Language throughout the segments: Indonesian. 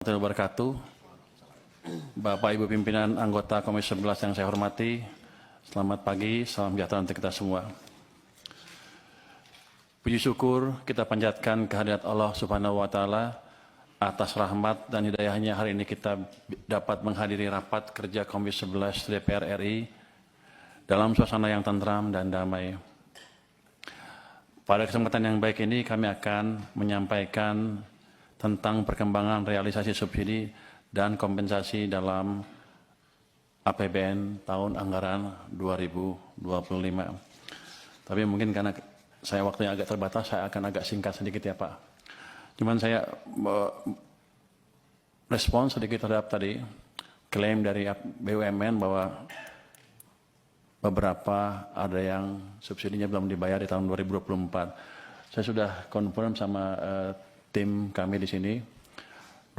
Wabarakatuh. Bapak Ibu pimpinan anggota Komisi 11 yang saya hormati, selamat pagi, salam sejahtera untuk kita semua. Puji syukur kita panjatkan kehadirat Allah Subhanahu wa Ta'ala atas rahmat dan hidayahnya hari ini kita dapat menghadiri rapat kerja Komisi 11 DPR RI dalam suasana yang tentram dan damai. Pada kesempatan yang baik ini kami akan menyampaikan tentang perkembangan realisasi subsidi dan kompensasi dalam APBN tahun anggaran 2025. Tapi mungkin karena saya waktunya agak terbatas, saya akan agak singkat sedikit ya Pak. Cuman saya respon sedikit terhadap tadi klaim dari BUMN bahwa beberapa ada yang subsidinya belum dibayar di tahun 2024. Saya sudah confirm sama tim kami di sini,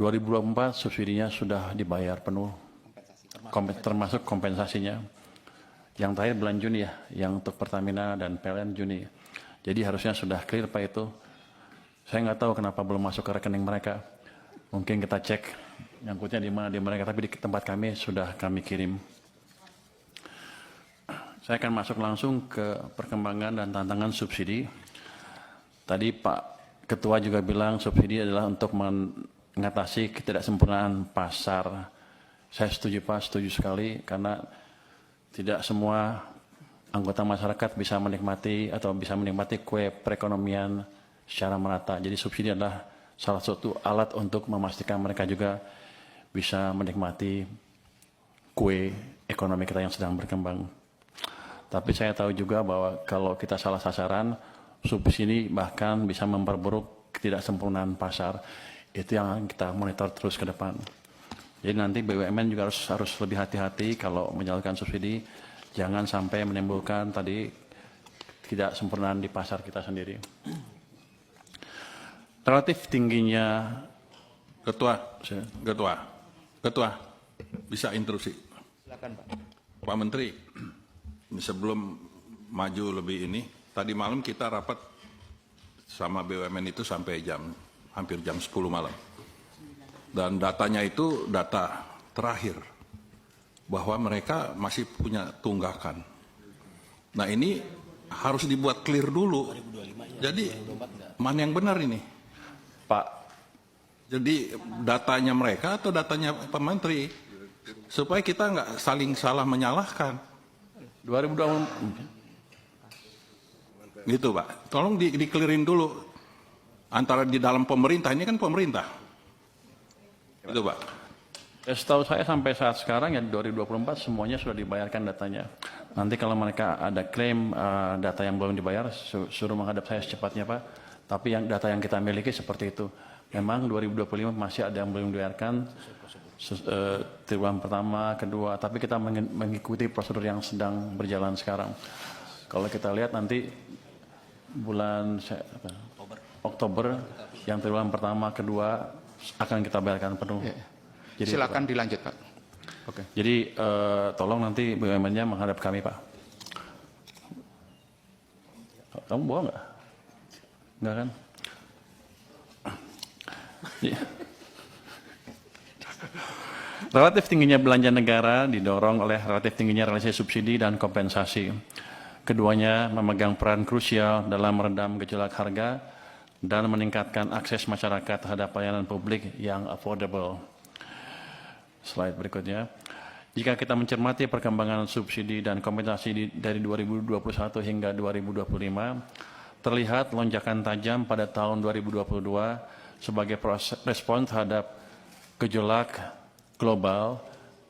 2024 subsidinya sudah dibayar penuh, termasuk kompensasinya. Yang terakhir bulan Juni ya, yang untuk Pertamina dan PLN Juni. Jadi harusnya sudah clear Pak itu. Saya nggak tahu kenapa belum masuk ke rekening mereka. Mungkin kita cek nyangkutnya di mana di mereka, tapi di tempat kami sudah kami kirim. Saya akan masuk langsung ke perkembangan dan tantangan subsidi. Tadi Pak Ketua juga bilang subsidi adalah untuk mengatasi ketidaksempurnaan pasar. Saya setuju Pak, setuju sekali karena tidak semua anggota masyarakat bisa menikmati kue perekonomian secara merata. Jadi subsidi adalah salah satu alat untuk memastikan mereka juga bisa menikmati kue ekonomi kita yang sedang berkembang. Tapi saya tahu juga bahwa kalau kita salah sasaran, subsidi bahkan bisa memperburuk ketidaksempurnaan pasar. Itu yang kita monitor terus ke depan. Jadi nanti BUMN juga harus lebih hati-hati kalau menyalurkan subsidi. Jangan sampai menimbulkan tadi ketidaksempurnaan di pasar kita sendiri. Relatif tingginya Ketua, bisa interupsi. Silakan Pak. Pak Menteri, sebelum maju lebih ini, tadi malam kita rapat sama BUMN itu sampai hampir jam 10 malam. Dan datanya itu data terakhir, bahwa mereka masih punya tunggakan. Nah ini harus dibuat clear dulu. Jadi mana yang benar ini? Pak, Jadi datanya mereka atau datanya Pak Menteri? Supaya kita nggak saling salah menyalahkan. 2020 Gitu Pak, tolong di-clearin dulu. Antara di dalam pemerintah, ini kan pemerintah. Itu Pak. setahu saya sampai saat sekarang ya 2024 semuanya sudah dibayarkan datanya. Nanti kalau mereka ada klaim data yang belum dibayar, suruh menghadap saya secepatnya Pak. Tapi yang data yang kita miliki seperti itu. Memang 2025 masih ada yang belum dibayarkan, triwulan pertama, kedua, tapi kita mengikuti prosedur yang sedang berjalan sekarang. Kalau kita lihat nanti bulan Oktober yang triwulan pertama, kedua akan kita bayarkan penuh. Jadi, silakan dilanjut Pak. Oke. Jadi tolong nanti BUMN-nya menghadap kami Pak. Kamu bawa nggak? Nggak kan? Relatif tingginya belanja negara didorong oleh relatif tingginya realisasi subsidi dan kompensasi. Keduanya memegang peran krusial dalam meredam gejolak harga dan meningkatkan akses masyarakat terhadap pelayanan publik yang affordable. Slide berikutnya. Jika kita mencermati perkembangan subsidi dan kompensasi dari 2021 hingga 2025, terlihat lonjakan tajam pada tahun 2022 sebagai respon terhadap gejolak global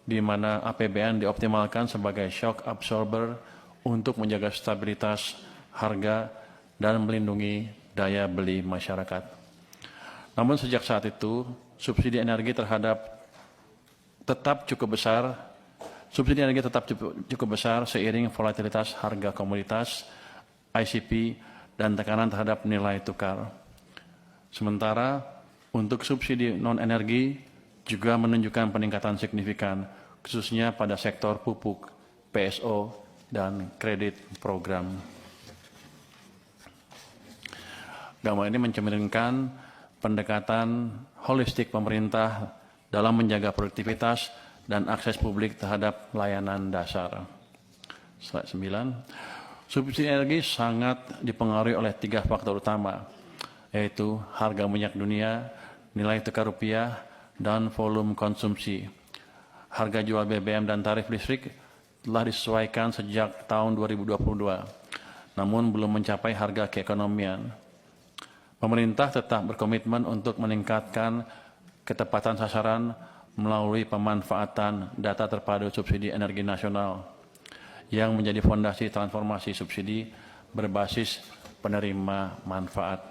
di mana APBN dioptimalkan sebagai shock absorber untuk menjaga stabilitas harga dan melindungi daya beli masyarakat. Namun sejak saat itu, subsidi energi tetap cukup besar seiring volatilitas harga komoditas, ICP, dan tekanan terhadap nilai tukar. Sementara untuk subsidi non-energi juga menunjukkan peningkatan signifikan, khususnya pada sektor pupuk, PSO, dan kredit program. Gambar ini mencerminkan pendekatan holistik pemerintah dalam menjaga produktivitas dan akses publik terhadap layanan dasar. Slide 9. Subsidi energi sangat dipengaruhi oleh 3 faktor utama, yaitu harga minyak dunia, nilai tukar rupiah, dan volume konsumsi. Harga jual BBM dan tarif listrik telah disesuaikan sejak tahun 2022, namun belum mencapai harga keekonomian. Pemerintah tetap berkomitmen untuk meningkatkan ketepatan sasaran melalui pemanfaatan data terpadu subsidi energi nasional yang menjadi fondasi transformasi subsidi berbasis penerima manfaat.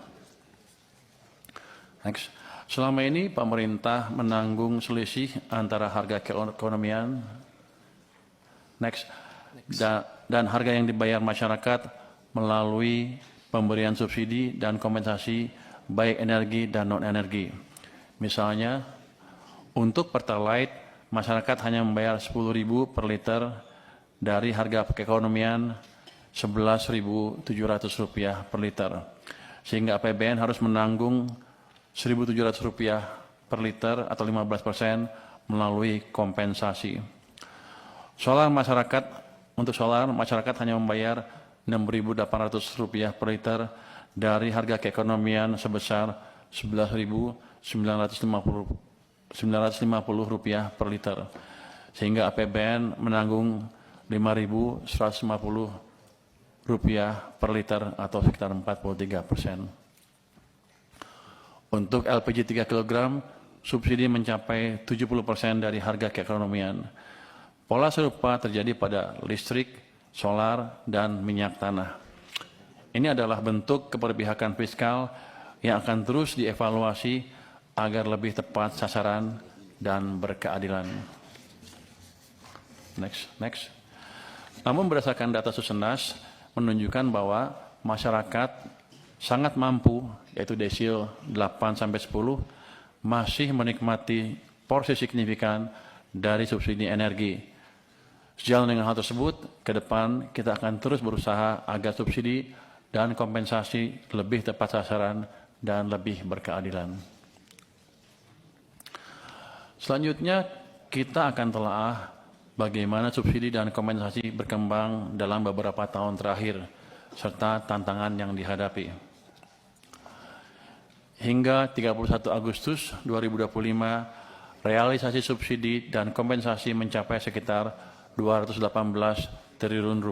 Next. Selama ini pemerintah menanggung selisih antara harga keekonomian dan harga yang dibayar masyarakat melalui pemberian subsidi dan kompensasi baik energi dan non-energi. Misalnya, untuk Pertalite, masyarakat hanya membayar Rp10.000 per liter dari harga keekonomian Rp11.700 per liter, sehingga APBN harus menanggung Rp1.700 per liter atau 15% melalui kompensasi. Untuk solar, masyarakat hanya membayar Rp6.800 per liter dari harga keekonomian sebesar Rp11.950 per liter, sehingga APBN menanggung Rp5.150 per liter atau sekitar 43%. Untuk LPG 3 kg, subsidi mencapai 70% dari harga keekonomian. Pola serupa terjadi pada listrik, solar, dan minyak tanah. Ini adalah bentuk keberpihakan fiskal yang akan terus dievaluasi agar lebih tepat sasaran dan berkeadilan. Next. Namun berdasarkan data Susenas menunjukkan bahwa masyarakat sangat mampu, yaitu desil 8-10, masih menikmati porsi signifikan dari subsidi energi. Sejalan dengan hal tersebut, ke depan kita akan terus berusaha agar subsidi dan kompensasi lebih tepat sasaran dan lebih berkeadilan. Selanjutnya, kita akan telah bagaimana subsidi dan kompensasi berkembang dalam beberapa tahun terakhir, serta tantangan yang dihadapi. Hingga 31 Agustus 2025, realisasi subsidi dan kompensasi mencapai sekitar Rp218 triliun,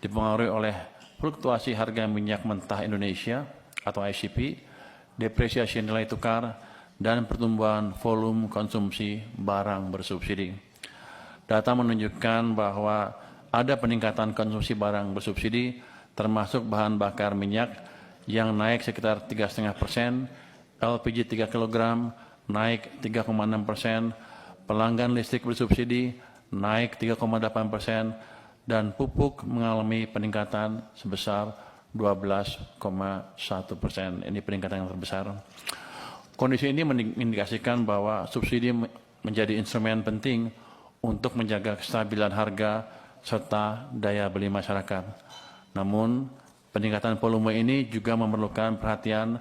dipengaruhi oleh fluktuasi harga minyak mentah Indonesia atau ICP, depresiasi nilai tukar, dan pertumbuhan volume konsumsi barang bersubsidi. Data menunjukkan bahwa ada peningkatan konsumsi barang bersubsidi, termasuk bahan bakar minyak yang naik sekitar 3,5%, LPG 3 kg naik 3,6%, pelanggan listrik bersubsidi naik 3,8%, dan pupuk mengalami peningkatan sebesar 12,1%. Ini peningkatan yang terbesar. Kondisi ini mengindikasikan bahwa subsidi menjadi instrumen penting untuk menjaga kestabilan harga serta daya beli masyarakat. Namun, peningkatan volume ini juga memerlukan perhatian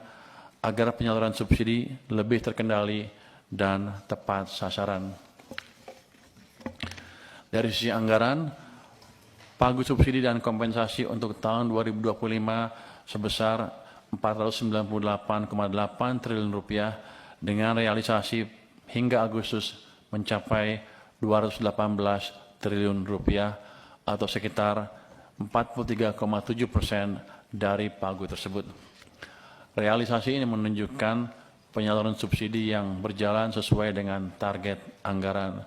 agar penyaluran subsidi lebih terkendali dan tepat sasaran. Dari sisi anggaran, pagu subsidi dan kompensasi untuk tahun 2025 sebesar Rp498,8 triliun dengan realisasi hingga Agustus mencapai Rp218 triliun atau sekitar 43,7% dari pagu tersebut. Realisasi ini menunjukkan penyaluran subsidi yang berjalan sesuai dengan target anggaran.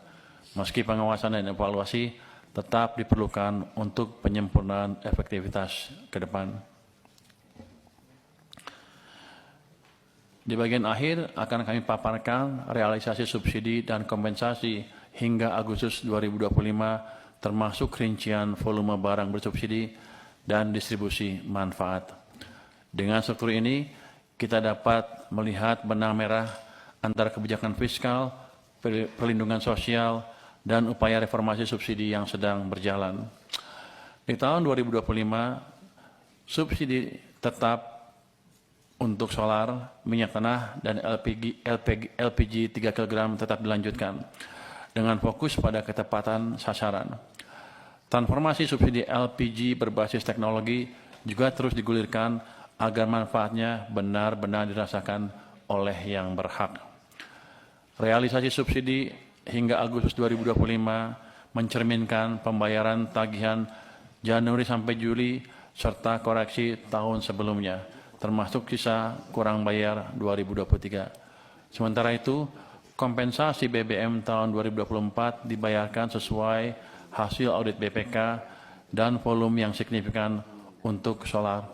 Meski pengawasan dan evaluasi tetap diperlukan untuk penyempurnaan efektivitas ke depan. Di bagian akhir akan kami paparkan realisasi subsidi dan kompensasi hingga Agustus 2025, termasuk rincian volume barang bersubsidi dan distribusi manfaat. Dengan struktur ini, kita dapat melihat benang merah antara kebijakan fiskal, perlindungan sosial, dan upaya reformasi subsidi yang sedang berjalan. Di tahun 2025, subsidi tetap untuk solar, minyak tanah, dan LPG 3 kg tetap dilanjutkan dengan fokus pada ketepatan sasaran. Transformasi subsidi LPG berbasis teknologi juga terus digulirkan agar manfaatnya benar-benar dirasakan oleh yang berhak. Realisasi subsidi hingga Agustus 2025 mencerminkan pembayaran tagihan Januari sampai Juli serta koreksi tahun sebelumnya, termasuk sisa kurang bayar 2023. Sementara itu, kompensasi BBM tahun 2024 dibayarkan sesuai hasil audit BPK dan volume yang signifikan untuk solar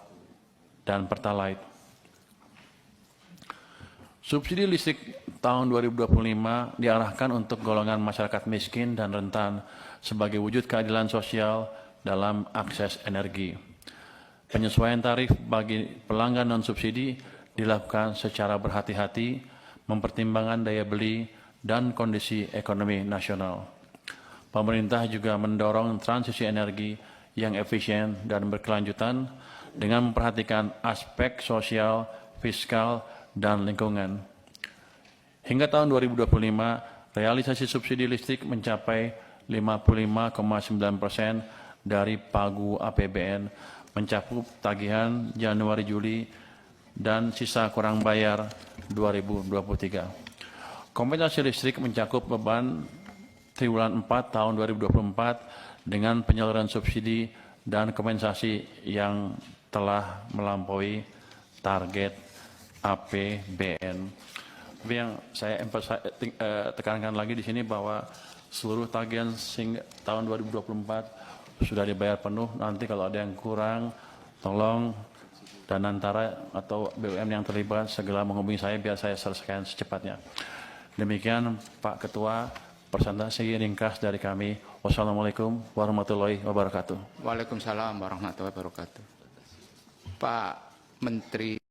dan pertalite. Subsidi listrik tahun 2025 diarahkan untuk golongan masyarakat miskin dan rentan sebagai wujud keadilan sosial dalam akses energi. Penyesuaian tarif bagi pelanggan non-subsidi dilakukan secara berhati-hati, mempertimbangkan daya beli dan kondisi ekonomi nasional. Pemerintah juga mendorong transisi energi yang efisien dan berkelanjutan dengan memperhatikan aspek sosial, fiskal, dan lingkungan. Hingga tahun 2025, realisasi subsidi listrik mencapai 55,9% dari pagu APBN, mencakup tagihan Januari-Juli dan sisa kurang bayar 2023. Kompensasi listrik mencakup beban triwulan 4 tahun 2024 dengan penyaluran subsidi dan kompensasi yang telah melampaui target APBN. Tapi yang saya tekankan lagi di sini bahwa seluruh tagihan tahun 2024 sudah dibayar penuh. Nanti kalau ada yang kurang, tolong Danantara atau BUMN yang terlibat segera menghubungi saya biar saya selesaikan secepatnya. Demikian Pak Ketua, presentasi ringkas dari kami. Wassalamualaikum warahmatullahi wabarakatuh. Waalaikumsalam warahmatullahi wabarakatuh. Pak Menteri